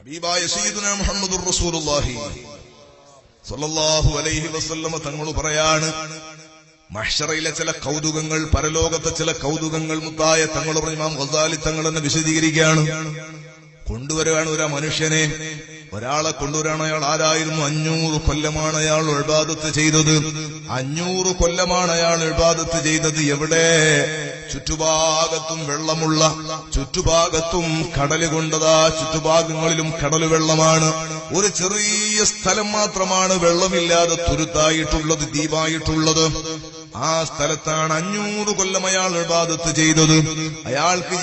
ഹബീബായ സയ്യിദുനാ മുഹമ്മദുർ റസൂലുള്ളാഹി സ്വല്ലല്ലാഹു അലൈഹി വസല്ലമ തങ്ങൾ പറയാണ്, മഹ്ശറയിലെ ചില കൗതുകങ്ങൾ, പരലോകത്തെ ചില കൗതുകങ്ങൾ മുത്തായ തങ്ങൾ ഇമാം ഗസാലി തങ്ങൾ തന്നെ വിശദീകരിക്കുകയാണ്. കൊണ്ടുവരികയാണ് ഒരു മനുഷ്യനെ, ഒരാളെ കൊണ്ടുവരാണ്. അയാൾ ആരായിരുന്നു? 500 കൊല്ലമാണ് അയാൾ ഇബാദത്ത് ചെയ്തത്. 500 കൊല്ലമാണ് അയാൾ ഇബാദത്ത് ചെയ്തത്. എവിടെ? ചുറ്റുഭാഗത്തും വെള്ളമുള്ള, ചുറ്റുഭാഗത്തും കടല് കൊണ്ടതാ, ചുറ്റുഭാഗങ്ങളിലും കടല് വെള്ളമാണ്. ഒരു ചെറിയ സ്ഥലം മാത്രമാണ് വെള്ളമില്ലാതെ തുരുത്തായിട്ടുള്ളത്, ദ്വീപായിട്ടുള്ളത്. ആ സ്ഥലത്താണ് 500 കൊല്ലം അയാൾ ഇബാദത്ത് ചെയ്തത്. അയാൾക്ക്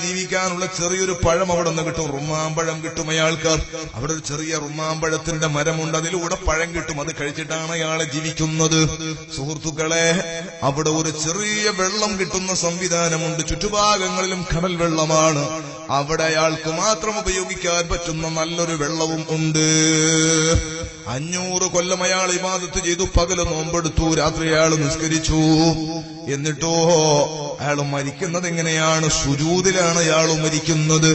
ജീവിക്കാനുള്ള ചെറിയൊരു പഴം അവിടെ നിന്ന് കിട്ടും, റുമ്മാമ്പഴം കിട്ടും അയാൾക്ക്. അവിടെ ഒരു ചെറിയ റുമ്മാമ്പഴത്തിന്റെ മരമുണ്ട്, അതിലൂടെ പഴം കിട്ടും. അത് കഴിച്ചിട്ടാണ് അയാളെ ജീവിക്കുന്നത്. സുഹൃത്തുക്കളെ, അവിടെ ഒരു ചെറിയ വെള്ളം കിട്ടുന്ന സംവിധാനമുണ്ട്. ചുറ്റുഭാഗങ്ങളിലും കടൽ വെള്ളമാണ്. അവിടെ അയാൾക്ക് മാത്രം ഉപയോഗിക്കാൻ പറ്റുന്ന നല്ലൊരു വെള്ളവും ഉണ്ട്. 500 കൊല്ലം അയാൾ ഇബാദത്ത് ചെയ്തു. പകല് നോമ്പെടുത്തു, രാത്രി അയാൾ നിസ്കരിച്ചു. എന്നിട്ടോ അയാൾ മരിക്കുന്നത് എങ്ങനെയാണ്? സുജൂദിലാണ് അയാൾ മരിക്കുന്നത്.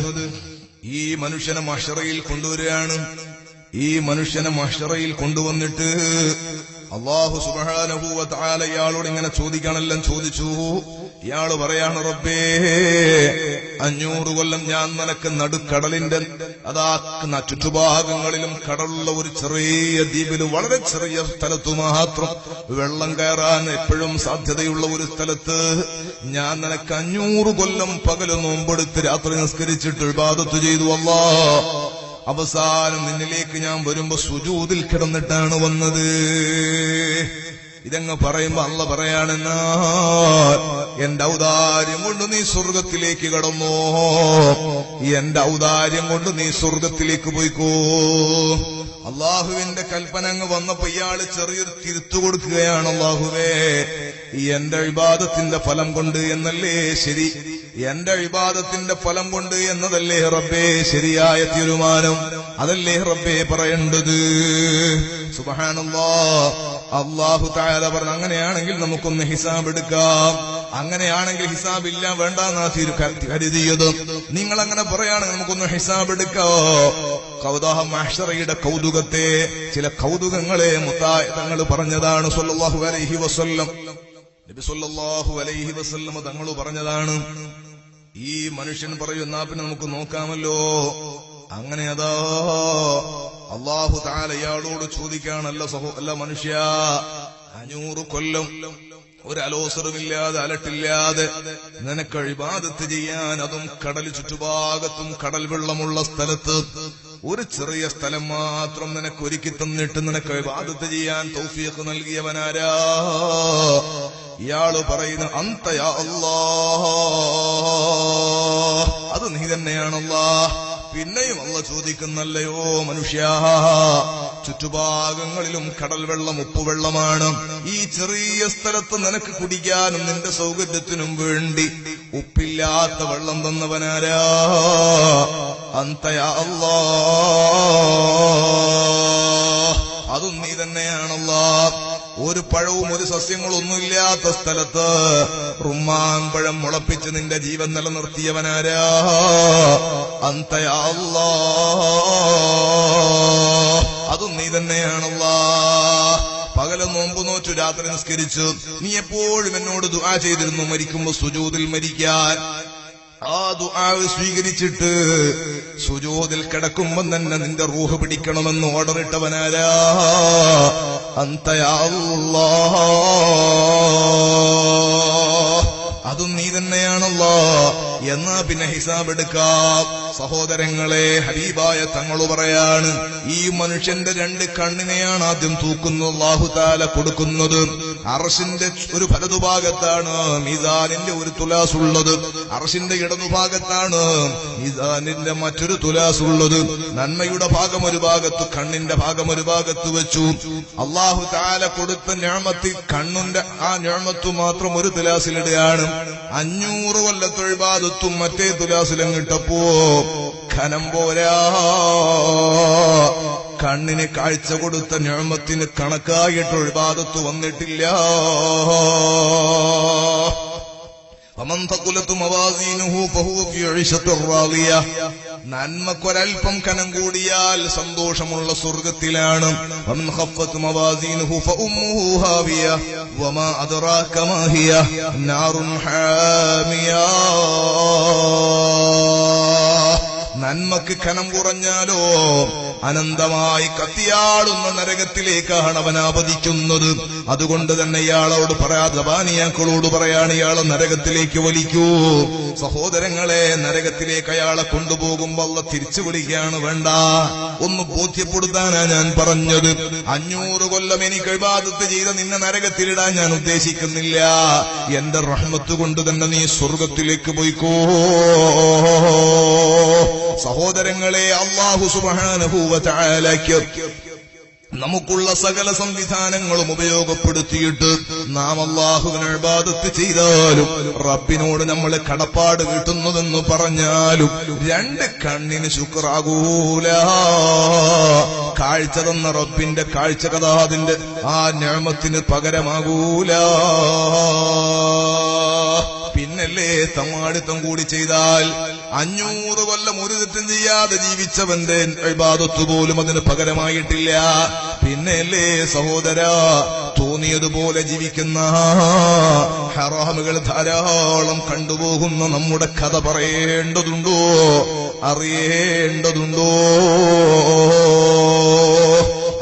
ഈ മനുഷ്യനെ മഹ്ശറയിൽ കൊണ്ടുവരികയാണ്. ഈ മനുഷ്യനെ മഹ്ശറയിൽ കൊണ്ടുവന്നിട്ട് അല്ലാഹു സുബ്ഹാനഹു വ തആല ഇയാളോട് ഇങ്ങനെ ചോദിക്കാനെല്ലാം ചോദിച്ചു. ഇയാള് പറയാണ്, റബ്ബേ, 500 കൊല്ലം ഞാൻ നിനക്ക് നടുക്കടലിന്റെ ചുറ്റുഭാഗങ്ങളിലും കടലുള്ള ഒരു ചെറിയ ദ്വീപിൽ, വളരെ ചെറിയ സ്ഥലത്തു മാത്രം വെള്ളം കയറാൻ എപ്പോഴും സാധ്യതയുള്ള ഒരു സ്ഥലത്ത് ഞാൻ നിനക്ക് 500 കൊല്ലം പകല് നോമ്പെടുത്ത് രാത്രി നിസ്കരിച്ചിട്ട് ഇബാദത്ത് ചെയ്തു. അല്ലാഹ്, അവസാനം നിന്നിലേക്ക് ഞാൻ വരുമ്പോ സുജൂദിൽ കിടന്നിട്ടാണ് വന്നത്. ഇതങ്ങ് പറയുമ്പോ അള്ള പറയാണെന്നാ, എന്റെ ഔദാര്യം കൊണ്ട് നീ സ്വർഗത്തിലേക്ക് കടന്നോ, എന്റെ ഔദാര്യം കൊണ്ട് നീ സ്വർഗത്തിലേക്ക് പോയിക്കോ. അള്ളാഹുവിന്റെ കൽപ്പന അങ്ങ് വന്നപ്പോ ഇയാള് ചെറിയൊരു തിരുത്തു കൊടുക്കുകയാണ്. അള്ളാഹുവേ, എന്റെ ഇബാദത്തിന്റെ ഫലം കൊണ്ട് എന്നല്ലേ ശരി, എന്റെ ഇബാദത്തിന്റെ ഫലം കൊണ്ട് എന്നതല്ലേ റബ്ബേ ശരിയായ തീരുമാനം, അതല്ലേ റബ്ബേ പറയേണ്ടത്. സുബ്ഹാനല്ലാഹ്. അല്ലാഹു തആല പറഞ്ഞു, അങ്ങനെയാണെങ്കിൽ നമുക്കൊന്ന് ഹിസാബ് എടുക്കാം. അങ്ങനെയാണെങ്കിൽ ഹിസാബ് ഇല്ല, വേണ്ടെന്നാ കരുതിയത്. നിങ്ങൾ അങ്ങനെ പറയുകയാണെങ്കിൽ നമുക്കൊന്ന് ഹിസാബ് എടുക്കാം. മഹ്ശറയുടെ കൗതുകത്തെ, ചില കൗതുകങ്ങളെ മുത്തായ തങ്ങൾ പറഞ്ഞതാണ്. സ്വല്ലല്ലാഹു അലൈഹി വസല്ലം, നബി സ്വല്ലല്ലാഹു അലൈഹി വസല്ലം തങ്ങൾ പറഞ്ഞതാണ്. ഈ മനുഷ്യൻ പറയും, എന്നാ പിന്നെ നമുക്ക് നോക്കാമല്ലോ. അങ്ങനെ അതാ അല്ലാഹു തആല ഇയാളോട് ചോദിക്കാണല്ലോ, അല്ല മനുഷ്യ, 500 കൊല്ലം ഒരു അലോസരമില്ലാതെ, അലട്ടില്ലാതെ നിനക്ക് ഇബാദത്ത് ചെയ്യാൻ, അതും കടൽ ചുറ്റുഭാഗത്തും കടൽ വെള്ളമുള്ള സ്ഥലത്ത് ഒരു ചെറിയ സ്ഥലം മാത്രം നിനക്ക് ഒരുക്കി തന്നിട്ട് നിനക്ക് ഇബാദത്ത് ചെയ്യാൻ തൗഫീഖ് നൽകിയവനാരാ? ഇയാള് പറയുന്നു, അന്ത യാ അല്ലാഹ്, അത് നീ തന്നെയാണല്ലാഹ്. പിന്നെയും അള്ള ചോദിക്കുന്നല്ലയോ മനുഷ്യ, ചുറ്റുഭാഗങ്ങളിലും കടൽ വെള്ളം, ഉപ്പുവെള്ളമാണ്. ഈ ചെറിയ സ്ഥലത്ത് നിനക്ക് കുടിക്കാനും നിന്റെ സൗകര്യത്തിനും വേണ്ടി ഉപ്പില്ലാത്ത വെള്ളം തന്നവനാരാ? അന്ത യാ അല്ലാഹ്, അതും നീ തന്നെയാണല്ലാഹ്. ഒരു പഴവും ഒരു സസ്യങ്ങളൊന്നുമില്ലാത്ത സ്ഥലത്ത് റുമ്മാമ്പഴം മുളപ്പിച്ച് നിന്റെ ജീവൻ നിലനിർത്തിയവനാരാ? അന്ത യാ അല്ലാഹ്, അതും നീ തന്നെയാണല്ലാഹ്. പകല് നോമ്പ് നോറ്റു, രാത്രി നിസ്കരിച്ചു. നീ എപ്പോഴും എന്നോട് ദുആ ചെയ്തിരുന്നു മരിക്കുമ്പോ സുജൂദിൽ മരിക്കാൻ. ആ ദുആ സ്വീകരിച്ചിട്ട് സുജൂദിൽ കിടക്കുമ്പോ തന്നെ നിന്റെ റൂഹ് പിടിക്കണമെന്ന് ഓർഡർ ഇട്ടവനാരാ? അന്ത യാ അല്ലാഹ്, അതും നീ തന്നെയാണല്ലാഹ്. എന്നാ പിന്നെ ഹിസാബ് എടുക്കാം. സഹോദരങ്ങളെ, ഹബീബായ തങ്ങൾ പറയാണ്, ഈ മനുഷ്യന്റെ 2 കണ്ണിനെയാണ് ആദ്യം തൂക്കുന്നത്, അല്ലാഹു തആല കൊടുക്കുന്നത്. അർശിന്റെ ഒരു വലതുഭാഗത്താണ് മീസാനിന്റെ ഒരു തുലാസ് ഉള്ളത്, അർശിന്റെ ഇടതുഭാഗത്താണ് മീസാനിന്റെ മറ്റൊരു തുലാസ് ഉള്ളത്. നന്മയുടെ ഭാഗം ഒരു ഭാഗത്ത്, കണ്ണിന്റെ ഭാഗം ഒരു ഭാഗത്ത് വെച്ചു. അല്ലാഹു തആല കൊടുത്ത നിഅമത്ത്, കണ്ണിന്റെ ആ നിഅമത്ത് മാത്രം ഒരു തുലാസിലിടുകയാണ്. 500 കൊല്ലത്തെ ഇബാദത്തും മറ്റേ തുലാസിലങ്ങിട്ടപ്പോ ഖനം പോരാ. കണ്ണിന് കാഴ്ച കൊടുത്ത നിഅമത്തിന് കണക്കായിട്ട് ഇബാദത്ത് വന്നിട്ടില്ല. വമൻ തഖുലതു മവാസീനുഹു ഫഹുവ ഫീ ഇശത്തിർ റാളിയ. നന്മക്കൊരൽപ്പം കനം കൂടിയാൽ സന്തോഷമുള്ള സ്വർഗ്ഗത്തിലാണ്. വമൻ ഖഫ്ഫത് മവാസീനുഹു ഫഉമ്മുഹു ഹാവിയ വമാ അദ്റാക മാ ഹിയ നാറുൻ ഹാമിയ. നന്മക്ക് കനം കുറഞ്ഞാലോ അനന്തമായി കത്തിയാടുന്ന നരകത്തിലേക്കാണ് അവൻ ആപതിക്കുന്നത്. അതുകൊണ്ട് തന്നെ ഇയാളോട് ജബാനിയാക്കളോട് പറയാണ്, ഇയാളെ നരകത്തിലേക്ക് വലിക്കൂ. സഹോദരങ്ങളെ, നരകത്തിലേക്ക് അയാളെ കൊണ്ടുപോകുമ്പോൾ അല്ലാഹു തിരിച്ചു വിളിക്കുകയാണ്. വേണ്ട, ഒന്ന് ബോധ്യപ്പെടുത്താനാ ഞാൻ പറഞ്ഞത്. 500 കൊല്ലം എനിക്ക് ഇബാദത്ത് ചെയ്ത നിന്നെ നരകത്തിലിടാൻ ഞാൻ ഉദ്ദേശിക്കുന്നില്ല. എന്റെ റഹ്മത്ത് കൊണ്ട് തന്നെ നീ സ്വർഗത്തിലേക്ക് പോയിക്കോ. സഹോദരങ്ങളെ, അല്ലാഹു സുബ്ഹാനഹു വ തആലയ്ക്ക് നമുക്കുള്ള സകല സംവിധാനങ്ങളും ഉപയോഗപ്പെടുത്തിയിട്ട് നാം അല്ലാഹുവിനെ ഇബാദത്ത് ചെയ്താലും റബ്ബിനോട് നമ്മൾ കടപ്പാട് വീട്ടുന്നതെന്ന് പറഞ്ഞാലും 2 കണ്ണിന് ശുക്റാകൂല. കാഴ്ച തന്ന റബ്ബിന്റെ കാഴ്ച കഥ അതിന്റെ ആ നിഅമത്തിന് പകരമാകൂല. പിന്നല്ലേ തമ്മാടിത്തം കൂടി ചെയ്താൽ 500 കൊല്ലം ഒരു തെറ്റും ചെയ്യാതെ ജീവിച്ചവന്റെ ഇബാദത്ത് പോലും അതിന് പകരമായിട്ടില്ല. പിന്നല്ലേ സഹോദരാ, തോന്നിയതുപോലെ ജീവിക്കുന്ന ഹറാമുകൾ ധാരാളം കണ്ടുപോകുന്ന നമ്മുടെ കഥ പറയേണ്ടതുണ്ടോ? അറിയേണ്ടതുണ്ടോ?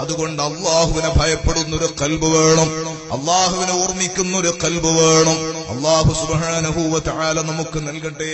അതുകൊണ്ട് അള്ളാഹുവിനെ ഭയപ്പെടുന്നൊരു ഖൽബ് വേണം, അള്ളാഹുവിനെ ഓർമ്മിക്കുന്നൊരു ഖൽബ് വേണം. അള്ളാഹു സുബ്ഹാനഹു വ തആല നമുക്ക് നൽകട്ടെ.